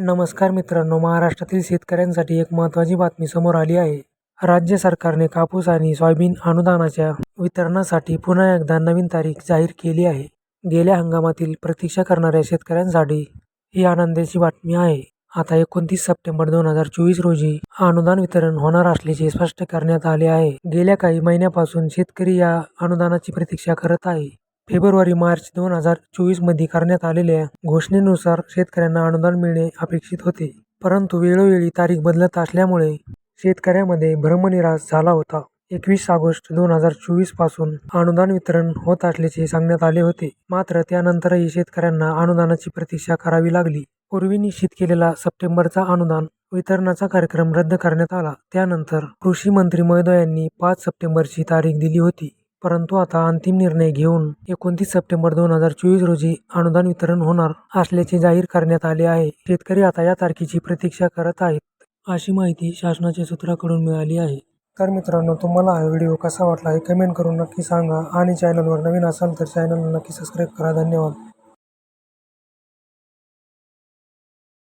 नमस्कार मित्रांनो, महाराष्ट्रातील शेतकऱ्यांसाठी एक महत्त्वाची बातमी समोर आली आहे. राज्य सरकारने कापूस आणि सोयाबीन अनुदानाच्या वितरणासाठी पुन्हा एकदा नवीन तारीख जाहीर केली आहे. गेल्या हंगामातील प्रतीक्षा करणाऱ्या शेतकऱ्यांसाठी ही आनंदाची बातमी आहे. आता 29 सप्टेंबर 2024 रोजी अनुदान वितरण होणार असल्याचे स्पष्ट करण्यात आले आहे. गेल्या काही महिन्यांपासून शेतकरी या अनुदानाची प्रतीक्षा करत आहे. फेब्रुवारी-मार्च 2024 मध्ये करण्यात आलेल्या घोषणेनुसार शेतकऱ्यांना अनुदान मिळणे अपेक्षित होते. परंतु वेळोवेळी तारीख बदलत असल्यामुळे शेतकऱ्यांमध्ये भ्रमनिरास झाला होता. 21 ऑगस्ट 2024 पासून अनुदान वितरण होत असल्याचे सांगण्यात आले होते. मात्र त्यानंतरही शेतकऱ्यांना अनुदानाची प्रतीक्षा करावी लागली. पूर्वी निश्चित केलेला सप्टेंबरचा अनुदान वितरणाचा कार्यक्रम रद्द करण्यात आला. त्यानंतर कृषी मंत्री महोदयांनी 5 सप्टेंबरची तारीख दिली होती. परंतु आता अंतिम निर्णय घेऊन 29 सप्टेंबर 2024 रोजी अनुदान वितरण होणार असल्याचे जाहीर करण्यात आले आहे. शेतकरी आता या तारखेची प्रतीक्षा करत आहेत, अशी माहिती शासनाच्या सूत्राकडून मिळाली आहे. तर मित्रांनो, तुम्हाला हा व्हिडिओ कसा वाटला हे कमेंट करून नक्की सांगा आणि चॅनलवर नवीन असाल तर चॅनलला नक्की सबस्क्राईब करा. धन्यवाद.